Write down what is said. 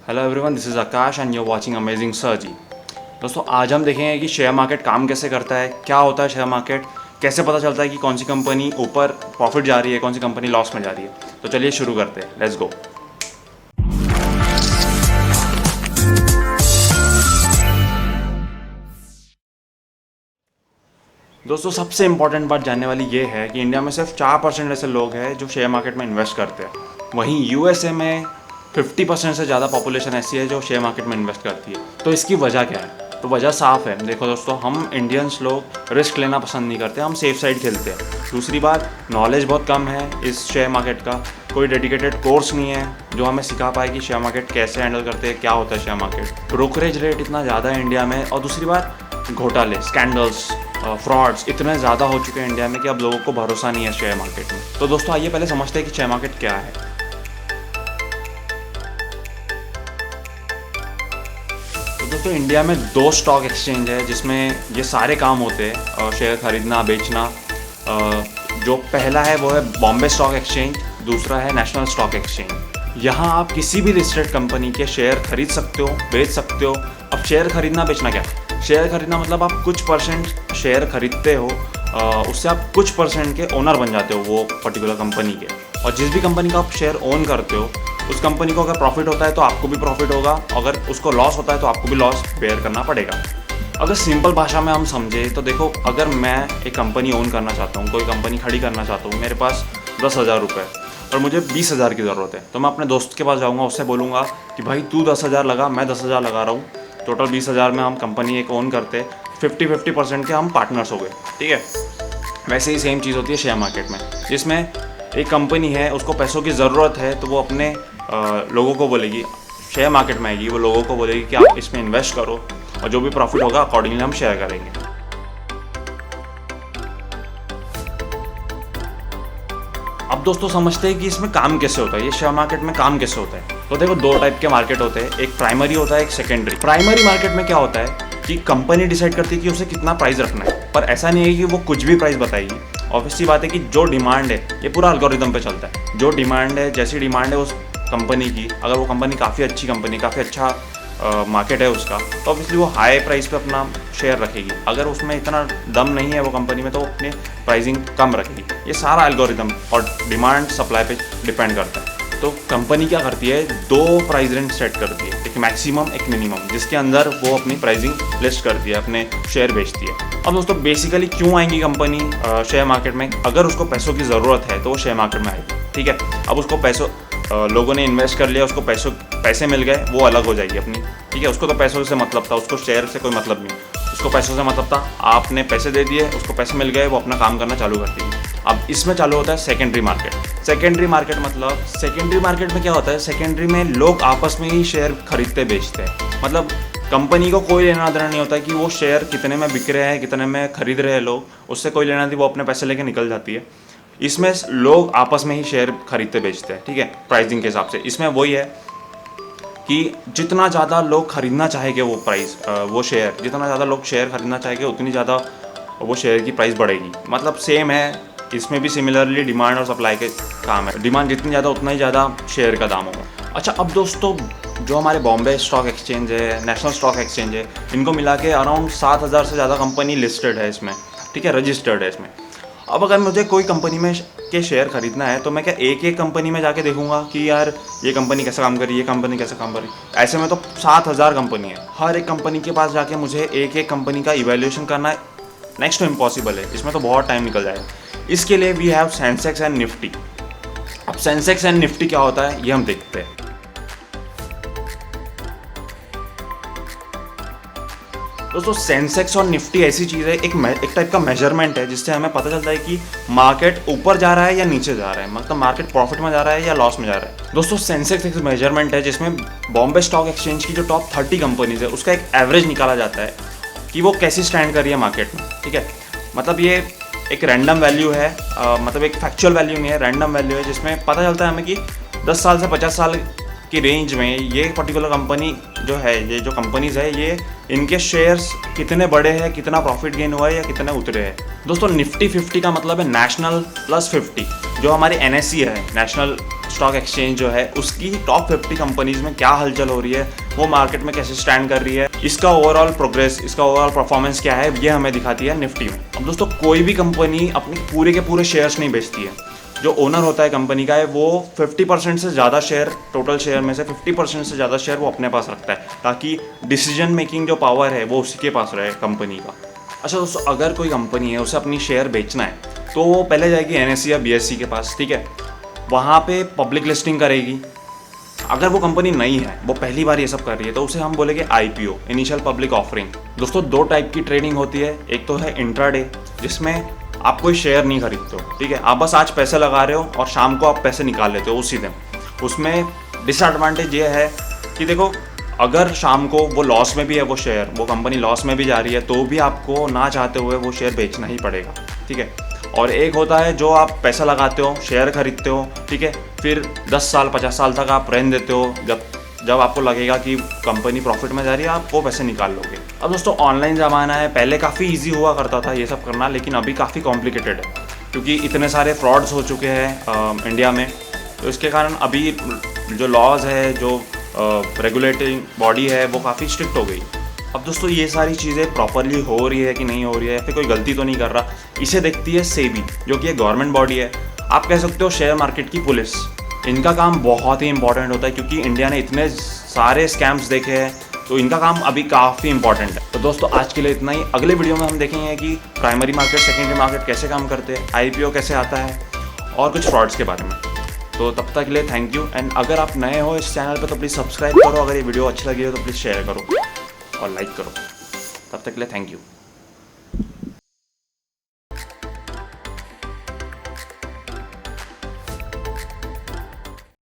Hello everyone, this is Akash and you are watching amazing Sarji. दोस्तों, आज हम देखेंगे कि शेयर मार्केट काम कैसे करता है, क्या होता है शेयर मार्केट, कैसे पता चलता है कि कौन सी कंपनी ऊपर प्रॉफिट जा रही है, कौन सी कंपनी लॉस में जा रही है। तो चलिए शुरू करते हैं, लेट्स गो। दोस्तों, सबसे इंपॉर्टेंट बात जानने वाली ये है कि इंडिया में सिर्फ 4% ऐसे लोग हैं जो शेयर मार्केट में इन्वेस्ट करते हैं। वहीं यूएसए में 50% से ज़्यादा पॉपुलेशन ऐसी है जो शेयर मार्केट में इन्वेस्ट करती है। तो इसकी वजह क्या है? तो वजह साफ है। देखो दोस्तों, हम इंडियंस लोग रिस्क लेना पसंद नहीं करते, हम सेफ साइड खेलते हैं। दूसरी बात, नॉलेज बहुत कम है इस शेयर मार्केट का। कोई डेडिकेटेड कोर्स नहीं है जो हमें सिखा पाए कि शेयर मार्केट कैसे हैंडल करते हैं, क्या होता है शेयर मार्केट। ब्रोकरेज रेट इतना ज़्यादा है इंडिया में, और दूसरी बात, घोटाले, स्कैंडल्स, फ्रॉड्स इतने ज़्यादा हो चुके हैं इंडिया में कि अब लोगों को भरोसा नहीं है शेयर मार्केट में। तो दोस्तों, आइए पहले समझते हैं कि शेयर मार्केट क्या है। तो दोस्तों, इंडिया में 2 स्टॉक एक्सचेंज है जिसमें ये सारे काम होते हैं, शेयर खरीदना बेचना। जो पहला है वो है बॉम्बे स्टॉक एक्सचेंज, दूसरा है नेशनल स्टॉक एक्सचेंज। यहाँ आप किसी भी लिस्टेड कंपनी के शेयर खरीद सकते हो, बेच सकते हो। अब शेयर खरीदना बेचना क्या है? शेयर खरीदना मतलब आप कुछ परसेंट शेयर खरीदते हो, उससे आप कुछ परसेंट के ओनर बन जाते हो वो पर्टिकुलर कंपनी के। और जिस भी कंपनी का आप शेयर ओन करते हो, उस कंपनी को अगर प्रॉफिट होता है तो आपको भी प्रॉफिट होगा, अगर उसको लॉस होता है तो आपको भी लॉस बेयर करना पड़ेगा। अगर सिंपल भाषा में हम समझे तो देखो, अगर मैं एक कंपनी ओन करना चाहता हूँ, कोई कंपनी खड़ी करना चाहता हूँ, मेरे पास 10,000 रुपये और मुझे 20,000 की ज़रूरत है, तो मैं अपने दोस्त के पास जाऊँगा, उससे बोलूँगा कि भाई तू 10,000 लगा, मैं 10,000 लगा रहा हूँ, टोटल 20,000 में हम कंपनी एक ओन करते, 50-50% के हम पार्टनर्स हो गए, ठीक है। वैसे ही सेम चीज़ होती है शेयर मार्केट में, जिसमें एक कंपनी है, उसको पैसों की ज़रूरत है, तो वो अपने लोगों को बोलेगी, शेयर मार्केट में आएगी, वो लोगों को बोलेगी कि आप इसमें इन्वेस्ट करो और जो भी प्रॉफिट होगा अकॉर्डिंगली हम शेयर करेंगे। अब दोस्तों, समझते हैं कि इसमें काम कैसे होता है, ये शेयर मार्केट में काम कैसे होता है। तो देखो, 2 टाइप के मार्केट होते हैं, एक प्राइमरी होता है, एक सेकेंडरी। प्राइमरी मार्केट में क्या होता है कि कंपनी डिसाइड करती है कि उसे कितना प्राइस रखना है, पर ऐसा नहीं है कि वो कुछ भी प्राइस बताएगी। ऑब्वियस सी बात है कि जो डिमांड है, ये पूरा एल्गोरिदम पे चलता है। जो डिमांड है, जैसी डिमांड है उस कंपनी की, अगर वो कंपनी काफ़ी अच्छी कंपनी, काफ़ी अच्छा मार्केट है उसका, तो ऑब्वियसली वो हाई प्राइस पे अपना शेयर रखेगी। अगर उसमें इतना दम नहीं है वो कंपनी में, तो वो अपनी प्राइसिंग कम रखेगी। ये सारा एल्गोरिदम और डिमांड सप्लाई पे डिपेंड करता है। तो कंपनी क्या करती है, 2 प्राइस रेंज सेट करती है, एक मैक्सिमम एक मिनिमम, जिसके अंदर वो अपनी प्राइसिंग लिस्ट करती है, अपने शेयर बेचती है। अब दोस्तों, बेसिकली क्यों आएंगी कंपनी शेयर मार्केट में? अगर उसको पैसों की ज़रूरत है तो वो शेयर मार्केट में आएगी, ठीक है। अब उसको पैसों, लोगों ने इन्वेस्ट कर लिया, उसको पैसे मिल गए, वो अलग हो जाएगी अपनी, ठीक है। उसको तो पैसों से मतलब था, उसको शेयर से कोई मतलब नहीं, उसको पैसों से मतलब था। आपने पैसे दे दिए, उसको पैसे मिल गए, वो अपना काम करना चालू कर देगी। अब इसमें चालू होता है सेकेंडरी मार्केट। सेकेंडरी मार्केट मतलब, सेकेंडरी मार्केट में क्या होता है, सेकेंडरी में लोग आपस में ही शेयर खरीदते बेचते हैं। मतलब कंपनी को कोई लेना देना नहीं होता कि वो शेयर कितने में बिक रहे हैं, कितने में खरीद रहे हैं लोग, उससे कोई लेना नहीं, वो अपने पैसे लेके निकल जाती है। इसमें लोग आपस में ही शेयर खरीदते बेचते हैं, ठीक है, प्राइसिंग के हिसाब से। इसमें वही है कि जितना ज़्यादा लोग खरीदना चाहेंगे वो शेयर, जितना ज़्यादा लोग शेयर खरीदना चाहेंगे, उतनी ज़्यादा वो शेयर की प्राइस बढ़ेगी। मतलब सेम है, इसमें भी सिमिलरली डिमांड और सप्लाई के काम है। डिमांड जितनी ज़्यादा, उतना ही ज़्यादा शेयर का दाम होगा। अच्छा, अब दोस्तों, जो हमारे बॉम्बे स्टॉक एक्सचेंज है, नेशनल स्टॉक एक्सचेंज है, इनको मिला के अराउंड 7,000 से ज़्यादा कंपनी लिस्टेड है इसमें, ठीक है, रजिस्टर्ड है इसमें। अब अगर मुझे कोई कंपनी में के शेयर खरीदना है, तो मैं क्या एक कंपनी में जाके देखूंगा कि यार ये कंपनी कैसे काम कर रही है, ये कंपनी कैसे काम कर रही है? ऐसे में तो 7,000 कंपनी है, हर एक कंपनी के पास जाके मुझे एक कंपनी का इवैल्यूएशन करना नेक्स्ट टू इम्पॉसिबल है। इसमें तो बहुत टाइम निकल जाएगा। इसके लिए we have Sensex and Nifty. अब सेंसेक्स एंड निफ्टी क्या होता है, ये हम देखते हैं। दोस्तों, सेंसेक्स और निफ्टी ऐसी चीज़ है, एक टाइप का मेजरमेंट है, जिससे हमें पता चलता है कि मार्केट ऊपर जा रहा है या नीचे जा रहा है, मतलब मार्केट प्रॉफिट में जा रहा है या लॉस में जा रहा है। दोस्तों, सेंसेक्स एक मेजरमेंट है जिसमें बॉम्बे स्टॉक एक्सचेंज की जो टॉप 30 कंपनीज है, उसका एक एवरेज निकाला जाता है कि वो कैसी स्टैंड कर रही है मार्केट में, ठीक है। मतलब ये एक रैंडम वैल्यू है, मतलब एक फैक्चुअल वैल्यू नहीं है, रैंडम वैल्यू है, जिसमें पता चलता है हमें कि 10 साल से 50 साल की रेंज में ये पर्टिकुलर कंपनी जो है, ये जो कंपनीज है, ये इनके शेयर्स कितने बड़े हैं, कितना प्रॉफिट गेन हुआ है या कितने उतरे हैं। दोस्तों, निफ्टी 50 का मतलब है नेशनल प्लस 50, जो हमारी NSE है, नेशनल स्टॉक एक्सचेंज जो है उसकी टॉप 50 कंपनीज में क्या हलचल हो रही है, वो मार्केट में कैसे स्टैंड कर रही है, इसका ओवरऑल प्रोग्रेस, इसका ओवरऑल परफॉर्मेंस क्या है, ये हमें दिखाती है निफ्टी में। अब दोस्तों कोई भी कंपनी अपने पूरे के पूरे शेयर्स नहीं बेचती है। जो ओनर होता है कंपनी का है वो 50% से ज़्यादा शेयर, टोटल शेयर में से 50% से ज़्यादा शेयर वो अपने पास रखता है, ताकि डिसीजन मेकिंग जो पावर है वो उसी के पास रहे कंपनी का। अच्छा दोस्तों, अगर कोई कंपनी है उसे अपनी शेयर बेचना है तो वो पहले जाएगी NSE या BSE के पास, ठीक है, वहाँ पे पब्लिक लिस्टिंग करेगी। अगर वो कंपनी नई है, वो पहली बार ये सब कर रही है, तो उसे हम बोलेंगे IPO, इनिशियल पब्लिक ऑफरिंग। दोस्तों दो टाइप की ट्रेडिंग होती है, एक तो है इंट्राडे, जिसमें आप कोई शेयर नहीं खरीदते हो, ठीक है, आप बस आज पैसे लगा रहे हो और शाम को आप पैसे निकाल लेते हो उसी दिन। उसमें डिसएडवांटेज ये है कि देखो, अगर शाम को वो लॉस में भी है, वो शेयर, वो कंपनी लॉस में भी जा रही है, तो भी आपको ना चाहते हुए वो शेयर बेचना ही पड़ेगा, ठीक है। और एक होता है जो आप पैसा लगाते हो, शेयर खरीदते हो, ठीक है, फिर 10 साल 50 साल तक आप रहने देते हो, जब आपको लगेगा कि कंपनी प्रॉफिट में जा रही है, आप वो पैसे निकाल लोगे। अब दोस्तों ऑनलाइन ज़माना है, पहले काफ़ी इजी हुआ करता था ये सब करना, लेकिन अभी काफ़ी कॉम्प्लिकेटेड है, क्योंकि इतने सारे फ्रॉड्स हो चुके हैं इंडिया में। तो इसके कारण अभी जो लॉज है, जो रेगुलेटिंग बॉडी है, वो काफ़ी स्ट्रिक्ट हो गई। अब दोस्तों ये सारी चीज़ें प्रॉपरली हो रही है कि नहीं हो रही है, या फिर कोई गलती तो नहीं कर रहा, इसे देखती है सेबी, जो कि एक गवर्नमेंट बॉडी है। आप कह सकते हो शेयर मार्केट की पुलिस। इनका काम बहुत ही इंपॉर्टेंट होता है, क्योंकि इंडिया ने इतने सारे स्कैम्स देखे हैं, तो इनका काम अभी काफ़ी इंपॉर्टेंट है। तो दोस्तों आज के लिए इतना ही। अगले वीडियो में हम देखेंगे कि प्राइमरी मार्केट, सेकेंडरी मार्केट कैसे काम करते हैं, IPO कैसे आता है, और कुछ फ्रॉड्स के बारे में। तो तब तक के लिए थैंक यू। एंड अगर आप नए हो इस चैनल पर तो प्लीज़ सब्सक्राइब करो, अगर ये वीडियो अच्छी लगी हो तो प्लीज़ शेयर करो और लाइक करो। तब तक के लिए थैंक यू।